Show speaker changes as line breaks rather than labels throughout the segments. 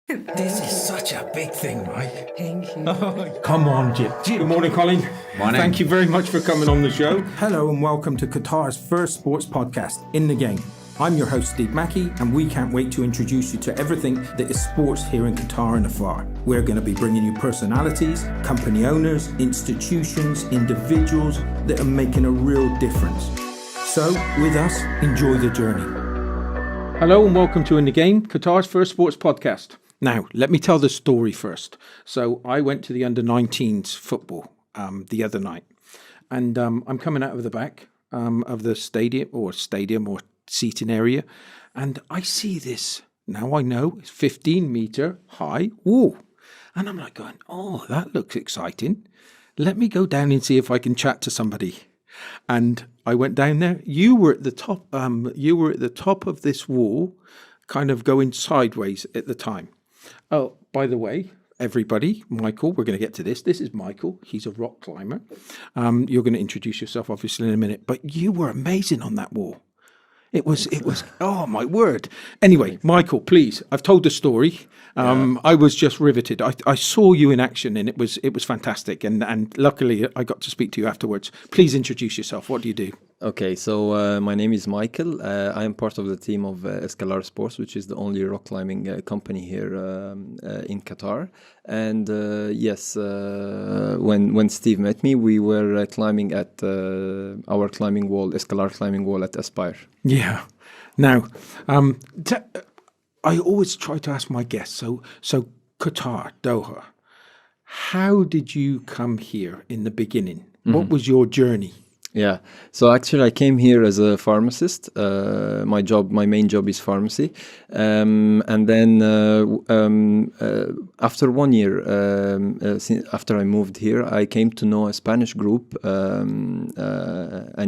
This is such a big thing, right?
Thank you.
Come on, Jim. Good morning, Colin.
Morning.
Thank you very much for coming on the show.
Hello and welcome to Qatar's first sports podcast, In the Game. I'm your host, Steve Mackey, and we can't wait to introduce you to everything that is sports here in Qatar and afar. We're going to be bringing you personalities, company owners, institutions, individuals that are making a real difference. So, with us, enjoy the journey.
Hello and welcome to In the Game, Qatar's first sports podcast. Now, let me tell the story first. So I went to the under-19s football the other night, and I'm coming out of the back of the stadium or seating area, and I see this. Now I know it's 15-meter high wall, and I'm like going, "Oh, that looks exciting. Let me go down and see if I can chat to somebody." And I went down there. You were at the top. You were at the top of this wall, kind of going sideways at the time. Oh, by the way, everybody, Michael, we're going to get to this. This is Michael. He's a rock climber. You're going to introduce yourself, obviously, in a minute. But you were amazing on that wall. It was, oh, my word. Anyway, Michael, please, I've told the story. I was just riveted. I saw you in action, and it was fantastic. And luckily, I got to speak to you afterwards. Please introduce yourself. What do you do?
Okay, so my name is Michael. I am part of the team of Escalar Sports, which is the only rock climbing company here in Qatar. And yes, when Steve met me, we were climbing at our climbing wall, Escalar climbing wall at Aspire.
Yeah. Now, I always try to ask my guests, so Qatar, Doha, how did you come here in the beginning? What was your journey?
Yeah, so actually I came here as a pharmacist. My main job is pharmacy. And then after 1 year, after I moved here, I came to know a Spanish group. And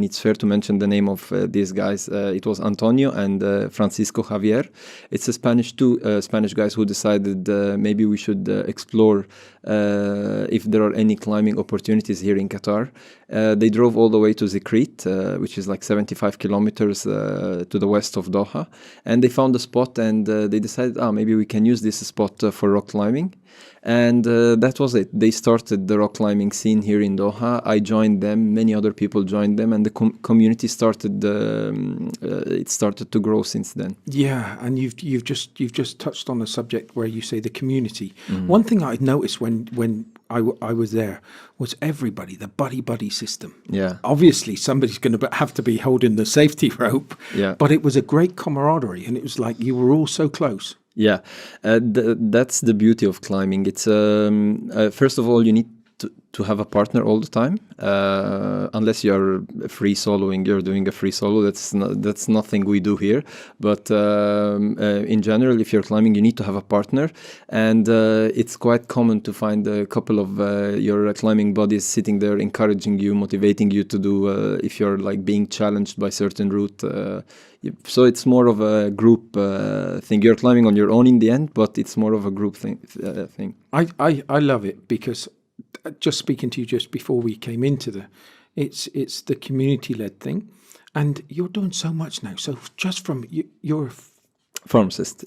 it's fair to mention the name of these guys. It was Antonio and Francisco Javier. It's two Spanish guys who decided maybe we should explore if there are any climbing opportunities here in Qatar. They drove all the way to Zikrit, which is like 75 kilometers to the west of Doha, and they found a spot, and they decided, maybe we can use this spot for rock climbing. And that was it. They started the rock climbing scene here in Doha. I joined them. Many other people joined them, and the community started. It started to grow since then.
Yeah, and you've just touched on the subject where you say the community. One thing I noticed when I was there was everybody, the buddy system.
Yeah.
Obviously, somebody's going to have to be holding the safety rope.
Yeah.
But it was a great camaraderie, and it was like you were all so close.
Yeah, that's the beauty of climbing. It's first of all, you need to have a partner all the time. Unless you're free soloing, you're doing a free solo. That's nothing we do here. But in general, if you're climbing, you need to have a partner, and it's quite common to find a couple of your climbing buddies sitting there, encouraging you, motivating you to do. If you're like being challenged by certain route. So it's more of a group thing. You're climbing on your own in the end, but it's more of a group thing.
I love it because just speaking to you just before we came into it's the community-led thing, and you're doing so much now. So just from you're
pharmacist.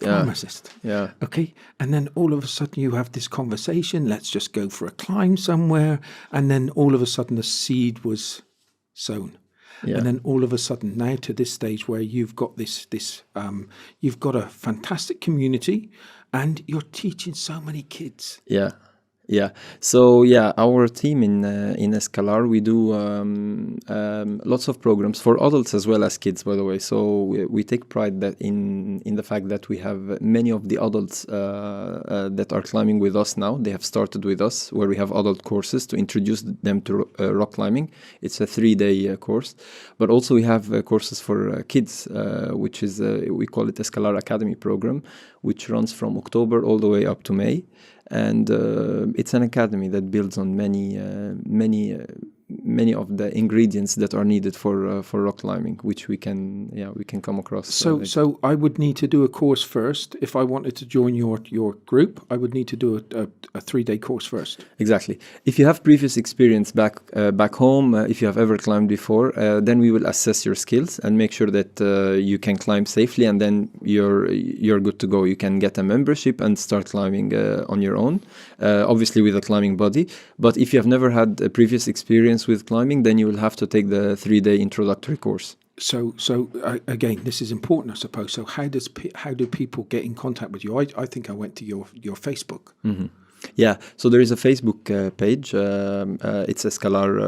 Yeah. Okay. And then all of a sudden you have this conversation. Let's just go for a climb somewhere, and then all of a sudden the seed was sown. Yeah. And then all of a sudden, now to this stage where you've got you've got a fantastic community, and you're teaching so many kids.
Yeah. So our team in Escalar, we do lots of programs for adults as well as kids, by the way. So we take pride that in the fact that we have many of the adults that are climbing with us now. They have started with us, where we have adult courses to introduce them to rock climbing. It's a 3-day course, but also we have courses for kids, which is we call it Escalar Academy program, which runs from October all the way up to May. And it's an academy that builds on many many of the ingredients that are needed for rock climbing, which we can come across.
So I would need to do a course first. If I wanted to join your group, I would need to do a 3-day course first.
Exactly. If you have previous experience back home, if you have ever climbed before, then we will assess your skills and make sure that you can climb safely, and then you're good to go. You can get a membership and start climbing on your own, obviously with a climbing buddy. But if you have never had a previous experience with climbing, then you will have to take the 3-day introductory course.
So again, this is important, I suppose. So how do people get in contact with you? I think I went to your Facebook.
Mm-hmm. Yeah, so there is a Facebook page. It's Escalar.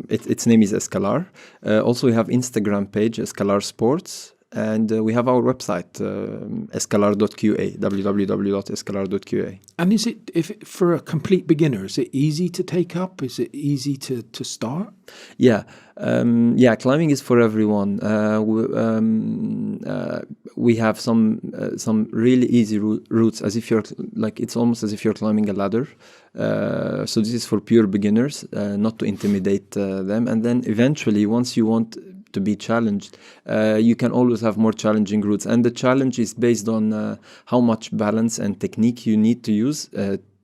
Its name is Escalar. Also, we have Instagram page, Escalar Sports. And we have our website, escalar.qa, www.escalar.qa.
And is it for a complete beginner, is it easy to take up? Is it easy to start?
Yeah, climbing is for everyone. We have some really easy routes, as if it's almost as if you're climbing a ladder. So this is for pure beginners, not to intimidate them. And then eventually, once you want to be challenged, you can always have more challenging routes, and the challenge is based on how much balance and technique you need to use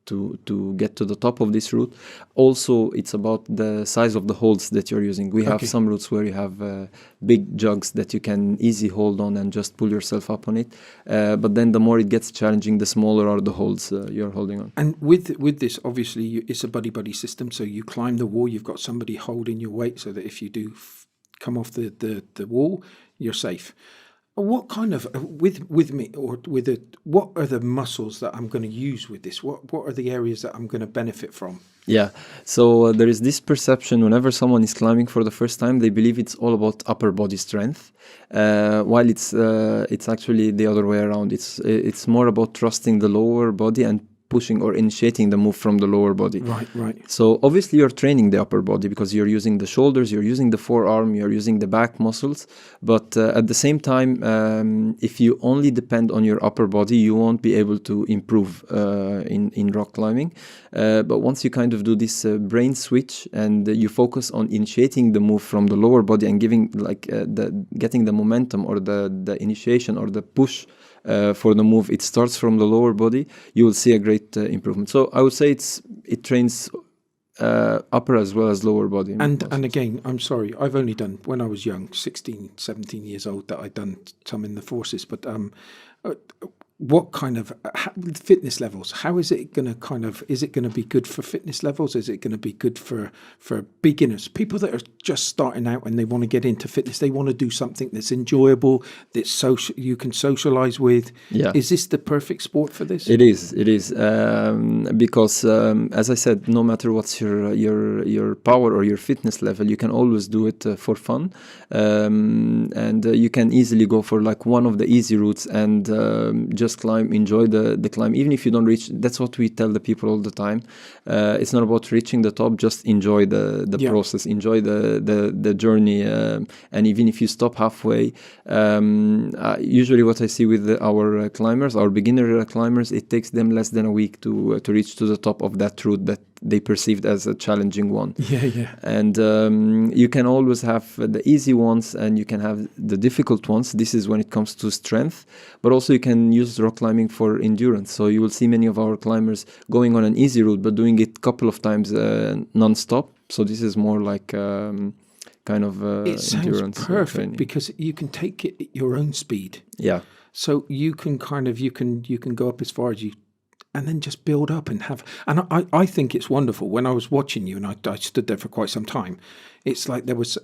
to get to the top of this route. Also, it's about the size of the holds that you're using. We have some routes where you have big jugs that you can easily hold on and just pull yourself up on it, but then the more it gets challenging, the smaller are the holds you're holding on.
And with this, obviously, it's a buddy system, so you climb the wall, you've got somebody holding your weight so that if you do come off the wall, you're safe. What kind of with me or with it? What are the muscles that I'm going to use with this? What are the areas that I'm going to benefit from?
Yeah, so there is this perception whenever someone is climbing for the first time, they believe it's all about upper body strength, while it's actually the other way around. It's more about trusting the lower body and pushing or initiating the move from the lower body.
Right.
So obviously you're training the upper body because you're using the shoulders, you're using the forearm, you're using the back muscles. But at the same time, if you only depend on your upper body, you won't be able to improve in rock climbing. But once you kind of do this brain switch and you focus on initiating the move from the lower body and giving getting the momentum or the initiation or the push for the move, it starts from the lower body, you will see a great improvement. So I would say it trains upper as well as lower body.
And again, I'm sorry, I've only done, when I was young, 16, 17 years old, that I'd done some in the forces, but what kind of fitness levels? How is it going to is it going to be good for fitness levels? Is it going to be good for beginners? People that are just starting out and they want to get into fitness, they want to do something that's enjoyable, that's social, you can socialize with.
Yeah.
Is this the perfect sport for this?
It is. Because as I said, no matter what's your power or your fitness level, you can always do it for fun. And you can easily go for like one of the easy routes and just climb, enjoy the climb, even if you don't reach. That's what we tell the people all the time. It's not about reaching the top, just enjoy the process, enjoy the journey, and even if you stop halfway, usually what I see with our climbers, our beginner climbers, it takes them less than a week to reach to the top of that route that they perceived as a challenging one.
Yeah.
And you can always have the easy ones and you can have the difficult ones. This is when it comes to strength, but also you can use rock climbing for endurance. So you will see many of our climbers going on an easy route, but doing it a couple of times non-stop. So this is more like kind of
it sounds
endurance
perfect
training.
because you can take it at your own speed.
Yeah.
So you can you can go up as far as you, and then just build up and have. And I think it's wonderful. When I was watching you, and I stood there for quite some time, it's like there was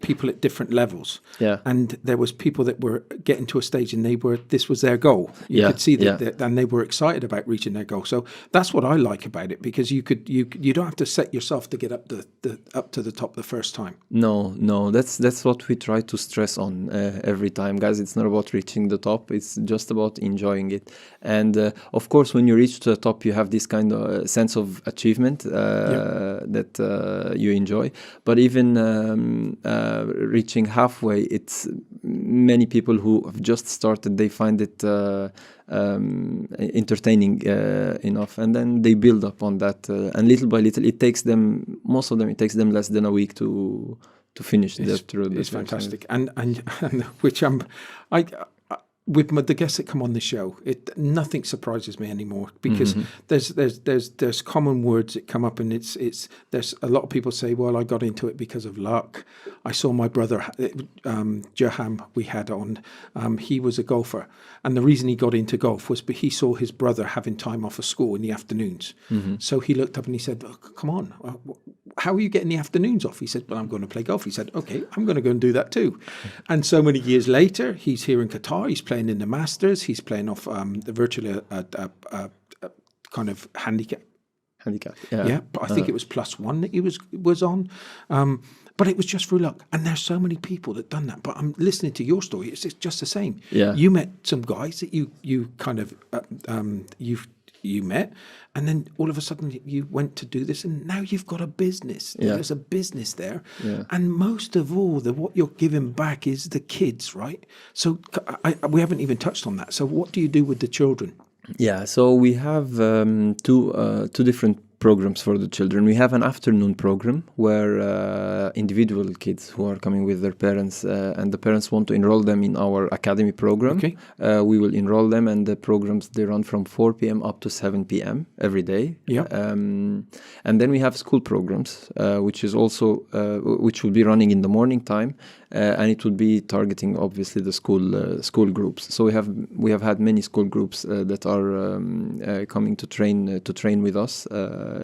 people at different levels.
Yeah.
And there was people that were getting to a stage and this was their goal. You could see that, and they were excited about reaching their goal. So that's what I like about it, because you don't have to set yourself to get up up to the top the first time.
No, that's what we try to stress on every time, guys. It's not about reaching the top, it's just about enjoying it. And of course, when you reach the top, you have this kind of sense of achievement that you enjoy. But But even reaching halfway, it's many people who have just started, they find it entertaining enough, and then they build up on that, and little by little, most of them, it takes them less than a week to finish that road.
It's fantastic, and which I with the guests that come on the show, nothing surprises me anymore, because there's common words that come up, and there's a lot of people say, well, I got into it because of luck. I saw my brother Jaham, we had on, he was a golfer, and the reason he got into golf was he saw his brother having time off of school in the afternoons. So he looked up and he said, oh, come on, how are you getting the afternoons off? He said, well, I'm going to play golf. He said, okay, I'm going to go and do that too. And so many years later, he's here in Qatar. He's playing in the Masters. He's playing off virtually a kind of handicap. Yeah, but I think it was +1 that he was on. But it was just through luck. And there's so many people that done that. But I'm listening to your story. It's just the same.
Yeah.
You met some guys that you kind of you met, and then all of a sudden you went to do this, and now you've got a business.
Yeah.
There's a business there.
Yeah.
And most of all, what you're giving back is the kids, right? So we haven't even touched on that. So what do you do with the children?
Yeah, so we have two different programs for the children. We have an afternoon program where individual kids who are coming with their parents and the parents want to enroll them in our academy program.
Okay.
We will enroll them, and the programs, they run from 4 p.m. up to 7 p.m. every day.
Yeah.
And then we have school programs, which is also which will be running in the morning time, and it will be targeting obviously the school groups. So we have had many school groups that are coming to train with us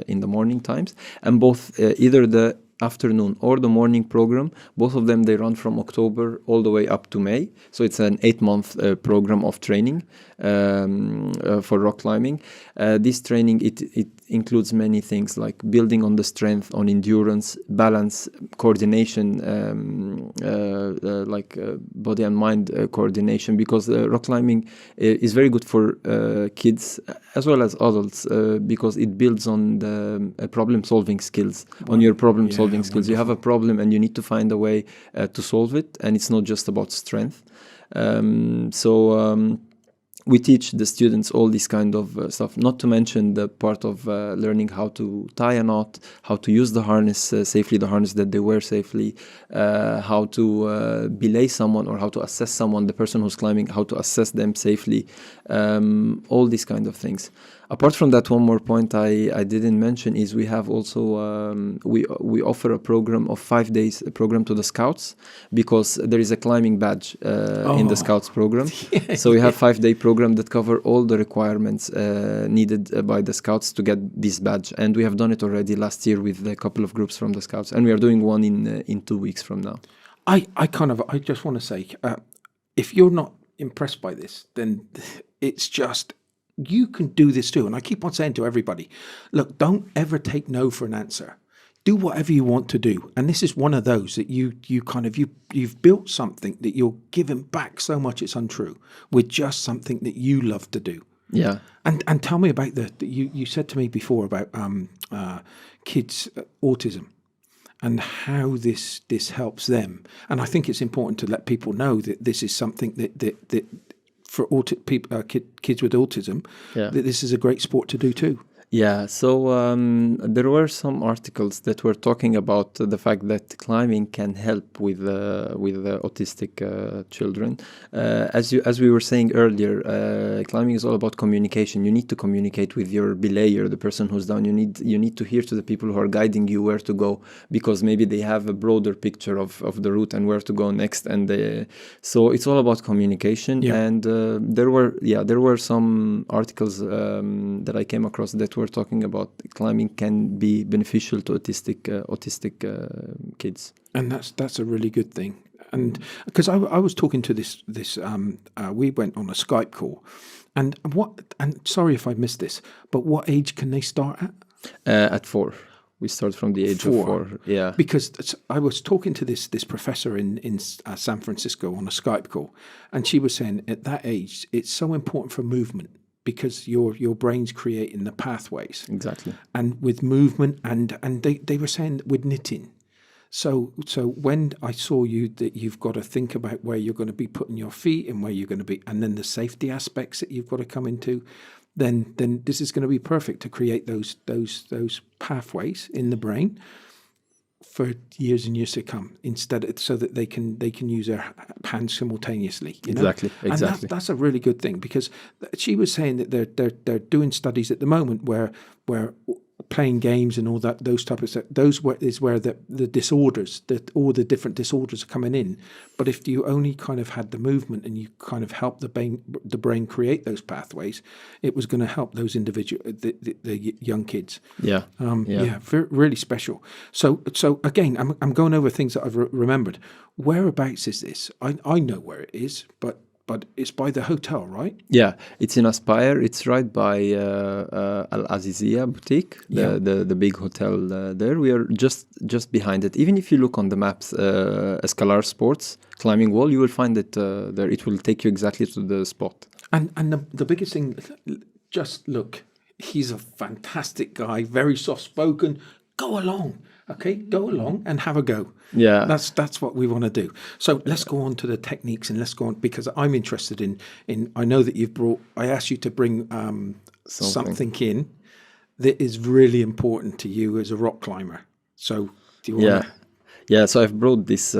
in the morning times, and both either the afternoon or the morning program, both of them, they run from October all the way up to May. So it's an 8-month program of training for rock climbing. This training, it includes many things like building on the strength, on endurance, balance, coordination, body and mind coordination, because rock climbing is very good for kids as well as adults, because it builds on the problem-solving skills, on your problem-solving skills. You have a problem and you need to find a way to solve it, and it's not just about strength. We teach the students all this kind of stuff, not to mention the part of learning how to tie a knot, how to use the harness safely, the harness that they wear safely, how to belay someone or how to assess someone, the person who's climbing, how to assess them safely, all these kind of things. Apart from that, one more point I didn't mention is we have also we offer a program of 5 days, a program to the scouts, because there is a climbing badge in the scouts program. So we have 5-day program that cover all the requirements needed by the scouts to get this badge, and we have done it already last year with a couple of groups from the scouts, and we are doing one in 2 weeks from now. I
just want to say, if you're not impressed by this, then it's just, you can do this too. And I keep on saying to everybody, look, don't ever take no for an answer. Do whatever you want to do. And this is one of those that you've built something that you're giving back so much it's untrue, with just something that you love to do.
Yeah.
And tell me about you said to me before about kids' autism, and how this helps them. And I think it's important to let people know that this is something that for kids with autism, that this is a great sport to do too.
Yeah, so there were some articles that were talking about the fact that climbing can help with autistic children. As we were saying earlier, climbing is all about communication. You need to communicate with your belayer, the person who's down. You need to hear to the people who are guiding you where to go, because maybe they have a broader picture of the route and where to go next. And so it's all about communication. Yeah. And there were some articles that I came across that were talking about climbing can be beneficial to autistic kids, and
that's a really good thing. And because I was talking to this we went on a Skype call, and sorry if I missed this, but what age can they start at?
At 4. We start from the age of 4. Yeah,
because I was talking to this professor in San Francisco on a Skype call, and she was saying at that age it's so important for movement, because your brain's creating the pathways.
Exactly.
And with movement, and they were saying with knitting. So when I saw you that you've got to think about where you're going to be putting your feet and where you're going to be, and then the safety aspects that you've got to come into, then this is going to be perfect to create those pathways in the brain for years and years to come, so that they can use their hands simultaneously.
Exactly.
And that's a really good thing, because she was saying that they're doing studies at the moment where playing games and all that, those type of stuff, is where the disorders, all the different disorders are coming in. But if you only kind of had the movement and you kind of help the brain create those pathways, it was going to help those the young kids. Really special. So again, I'm going over things that I've remembered. Whereabouts is this? I know where it is, but it's by the hotel, right?
Yeah, it's in Aspire. It's right by Al Azizia Boutique, the big hotel there. We are just behind it. Even if you look on the maps, Escalar Sports climbing wall, you will find it there. It will take you exactly to the spot.
And the biggest thing, just look, he's a fantastic guy, very soft spoken. Go along. Okay, go along and have a go.
Yeah,
that's what we want to do. So let's go on to the techniques, and let's go on, because I'm interested in. I know that I asked you to bring something in that is really important to you as a rock climber. So do you want to?
Yeah, so I've brought this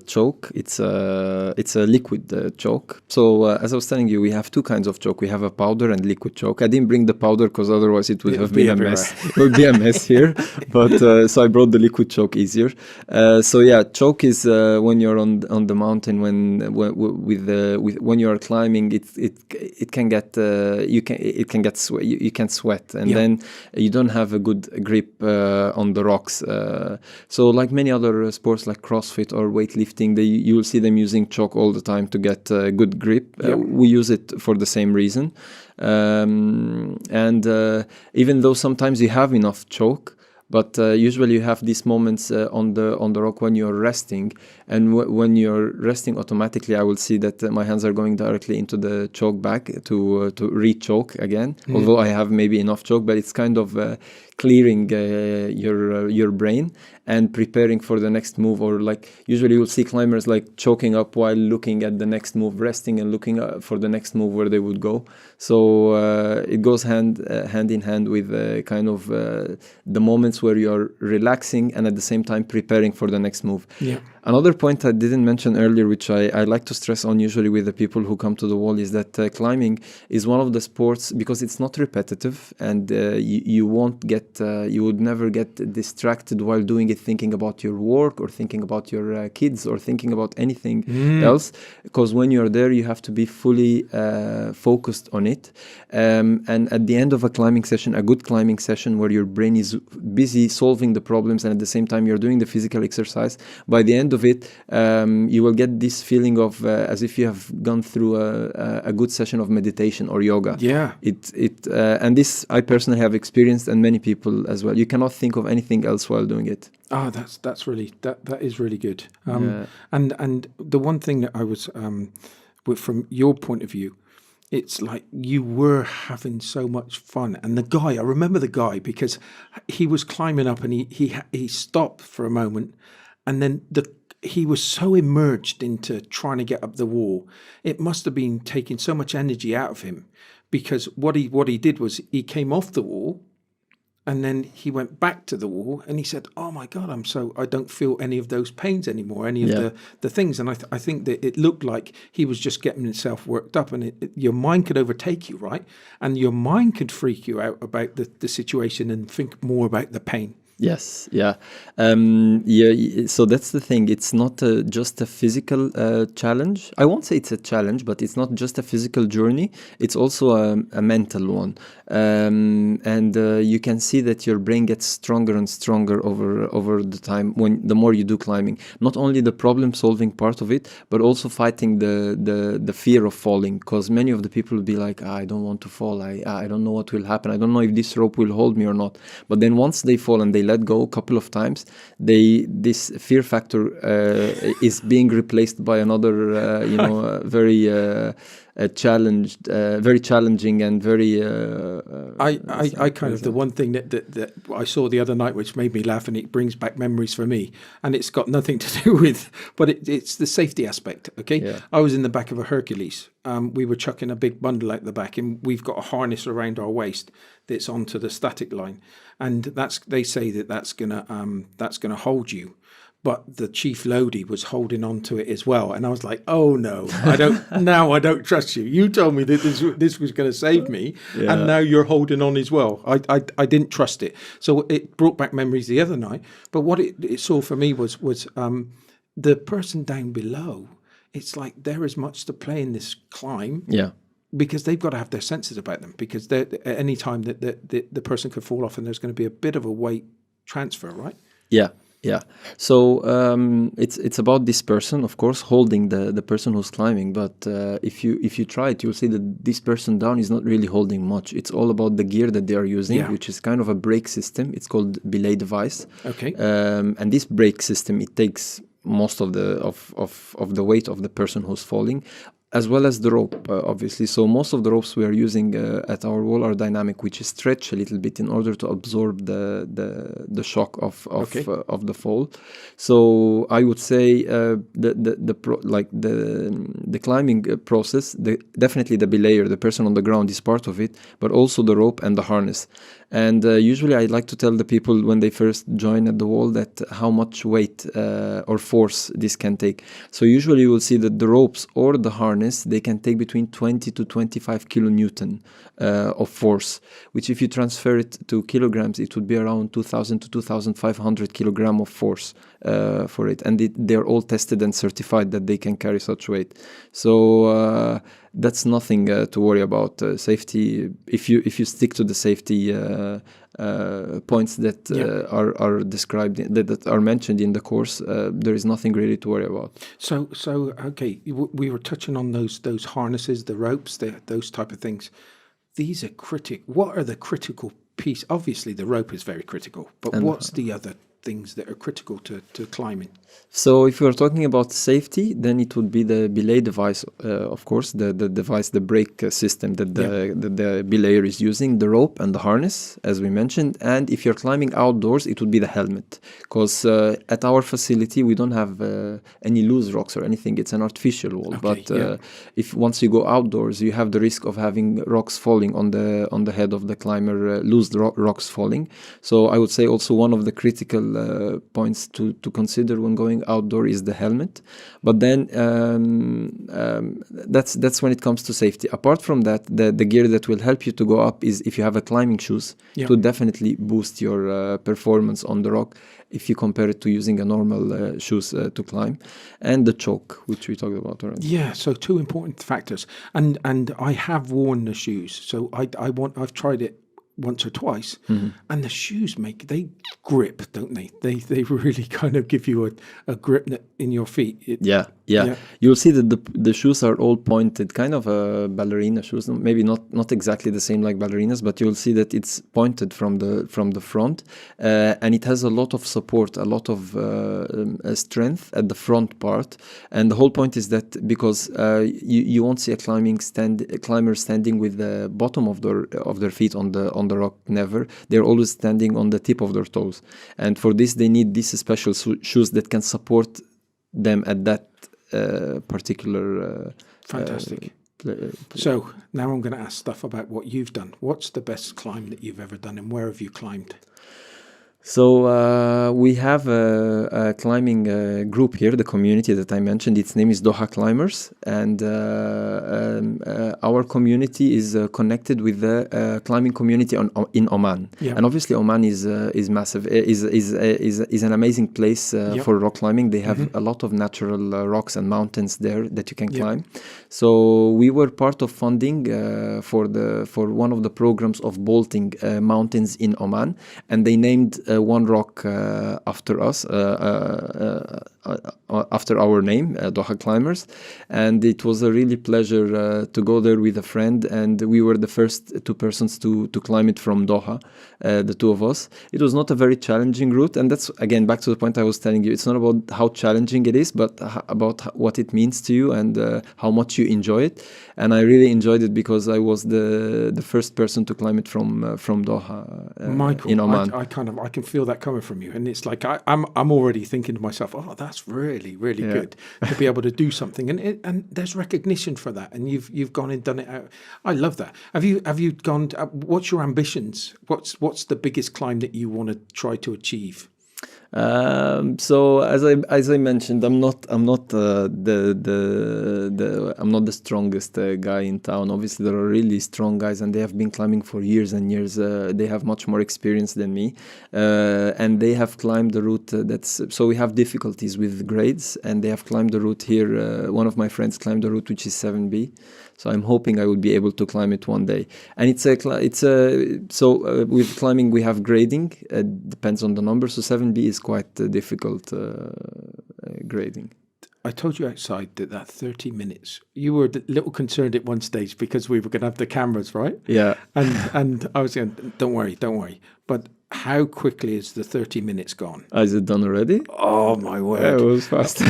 chalk. It's a liquid chalk. So as I was telling you, we have two kinds of chalk. We have a powder and liquid chalk. I didn't bring the powder because otherwise it would have been a mess. It would be a mess here. But so I brought the liquid chalk easier. So yeah, chalk is when you're on the mountain, when you are climbing, it can get sweat. You can sweat, and then you don't have a good grip on the rocks. So like many other sports like CrossFit or weightlifting, you will see them using chalk all the time to get good grip. We use it for the same reason. And even though sometimes you have enough chalk, but usually you have these moments on the rock when you're resting, and when you're resting, automatically I will see that my hands are going directly into the chalk bag to re-chalk again. Although I have maybe enough chalk, but it's kind of clearing your brain and preparing for the next move. Or like usually you'll see climbers like choking up while looking at the next move, resting and looking for the next move where they would go. So it goes hand in hand with kind of the moments where you're relaxing and at the same time preparing for the next move.
Yeah.
Another point I didn't mention earlier, which I like to stress on usually with the people who come to the wall, is that climbing is one of the sports, because it's not repetitive, and you would never get distracted while doing it, thinking about your work or thinking about your kids or thinking about anything else. Because when you're there, you have to be fully focused on it. And at the end of a climbing session, a good climbing session where your brain is busy solving the problems and at the same time you're doing the physical exercise, by the end of it, you will get this feeling of as if you have gone through a good session of meditation or yoga.
Yeah.
And this I personally have experienced, and many people as well. You cannot think of anything else while doing it.
Oh, that is really good. And the one thing that I was, from your point of view, it's like you were having so much fun. And I remember the guy, because he was climbing up and he stopped for a moment, and then he was so immersed into trying to get up the wall. It must have been taking so much energy out of him, because what he did was he came off the wall and then he went back to the wall and he said, "Oh my God, I don't feel any of those pains anymore, any of the things." And I think that it looked like he was just getting himself worked up, and your mind could overtake you, right? And your mind could freak you out about the situation and think more about the pain.
Yes, yeah. So that's the thing. It's not just a physical challenge. I won't say it's a challenge, but it's not just a physical journey. It's also a mental one. And you can see that your brain gets stronger and stronger over the time the more you do climbing. Not only the problem-solving part of it, but also fighting the fear of falling. Because many of the people will be like, I don't want to fall. I don't know what will happen. I don't know if this rope will hold me or not. But then once they fall and they let go a couple of times, this fear factor is being replaced by another, very challenged, very challenging and very.
I kind of, the one thing that I saw the other night which made me laugh, and it brings back memories for me, and it's got nothing to do with, but it's the safety aspect. Okay,
Yeah.
I was in the back of a Hercules. We were chucking a big bundle out the back, and we've got a harness around our waist that's onto the static line, and they say that's gonna hold you. But the chief loadie was holding on to it as well, and I was like, "Oh no, I don't trust you. You told me that this was going to save me, and now you're holding on as well." I didn't trust it, so it brought back memories the other night. But what it saw for me was the person down below. It's like they're as much to play in this climb, because they've got to have their senses about them, because at any time that the person could fall off, and there's going to be a bit of a weight transfer, right?
Yeah. Yeah, so it's about this person, of course, holding the person who's climbing. But if you try it, you'll see that this person down is not really holding much. It's all about the gear that they are using, which is kind of a brake system. It's called belay device.
Okay.
And this brake system, it takes most of the weight of the person who's falling, as well as the rope, obviously. So most of the ropes we are using at our wall are dynamic, which is stretched a little bit in order to absorb the shock of the fall. So I would say the climbing process, definitely the belayer, the person on the ground, is part of it, but also the rope and the harness. And usually I like to tell the people when they first join at the wall that how much weight or force this can take. So usually you will see that the ropes or the harness, they can take between 20 to 25 kilonewton of force, which if you transfer it to kilograms, it would be around 2,000 to 2,500 kilogram of force for it. And they're all tested and certified that they can carry such weight. So that's nothing to worry about. Safety, if you stick to the safety points that are described, that are mentioned in the course, there is nothing really to worry about.
So okay, we were touching on those harnesses, the ropes, those type of things. These are critical. What are the critical piece? Obviously, the rope is very critical, but what's the other things that are critical to climbing?
So if we are talking about safety, then it would be the belay device, of course, the device, the brake system that the belayer is using, the rope and the harness, as we mentioned. And if you're climbing outdoors, it would be the helmet, because at our facility we don't have any loose rocks or anything. It's an artificial wall. If once you go outdoors, you have the risk of having rocks falling on the head of the climber, loose rocks falling. So I would say also one of the critical points to consider when going outdoor is the helmet. But then that's when it comes to safety. Apart from that, the gear that will help you to go up is if you have a climbing shoes, it would definitely boost your performance on the rock if you compare it to using a normal shoes to climb. And the choke, which we talked about already.
Yeah, so two important factors. And I have worn the shoes, so I've tried it once or twice, and the shoes they grip, don't they? They really kind of give you a grip in your feet.
Yeah. You'll see that the shoes are all pointed, kind of ballerina shoes. Maybe not exactly the same like ballerinas, but you'll see that it's pointed from the front, and it has a lot of support, a lot of strength at the front part. And the whole point is that because you won't see a climber standing with the bottom of their feet on the rock. Never. They're always standing on the tip of their toes, and for this they need these special shoes that can support them at that particular.
Fantastic. So now I'm going to ask stuff about what you've done. What's the best climb that you've ever done, and where have you climbed?
So we have a climbing group here, the community that I mentioned. Its name is Doha Climbers, and our community is connected with the climbing community in Oman. And obviously, Oman is massive. is an amazing place for rock climbing. They have a lot of natural rocks and mountains there that you can climb. So we were part of funding for one of the programs of bolting mountains in Oman, and they named one rock after us, after our name, Doha Climbers, and it was a really pleasure to go there with a friend, and we were the first two persons to climb it from Doha, the two of us. It was not a very challenging route, and that's again back to the point I was telling you. It's not about how challenging it is, but about what it means to you and how much you enjoy it. And I really enjoyed it because I was the first person to climb it from Doha,
Michael,
in Oman.
I can feel that coming from you, and it's like I'm already thinking to myself, oh, that's really good to be able to do something, and there's recognition for that, and you've gone and done it out. I love that. Have you gone? What's your ambitions? What's the biggest climb that you want to try to achieve?
So as I mentioned, I'm not the strongest guy in town. Obviously, there are really strong guys, and they have been climbing for years and years. They have much more experience than me, and they have climbed the route. So we have difficulties with grades, and they have climbed the route here. One of my friends climbed the route, which is 7B. So I'm hoping I will be able to climb it one day. And with climbing we have grading. Depends on the number. So 7B is quite difficult grading.
I told you outside that 30 minutes, you were a little concerned at one stage because we were going to have the cameras, right?
Yeah.
And I was going, don't worry. But how quickly is the 30 minutes gone?
Is it done already?
Oh, my word.
Yeah, it was fast.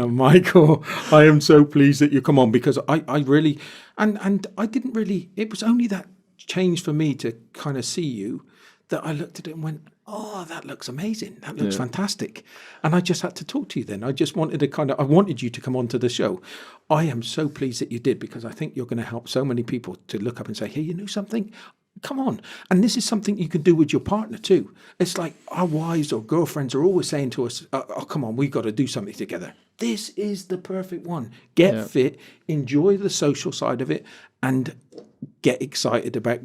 Michael, I am so pleased that you come on, because I really, and I didn't really, it was only that change for me to kind of see you that I looked at it and went, oh, that looks amazing. That looks fantastic. And I just had to talk to you then. I just wanted I wanted you to come onto the show. I am so pleased that you did, because I think you're going to help so many people to look up and say, hey, you know something? Come on. And this is something you can do with your partner too. It's like our wives or girlfriends are always saying to us, oh, come on, we've got to do something together. This is the perfect one. Get fit, enjoy the social side of it, and get excited about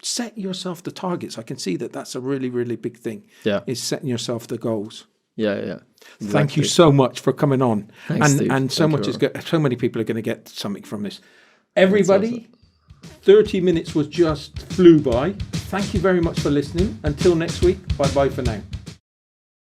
set yourself the targets. I can see that that's a really, really big thing.
Yeah.
Is setting yourself the goals.
Yeah. Exactly.
Thank you so much for coming on.
Thanks, Steve.
And so many people are going to get something from this. Everybody, 30 minutes just flew by. Thank you very much for listening. Until next week, bye-bye for now.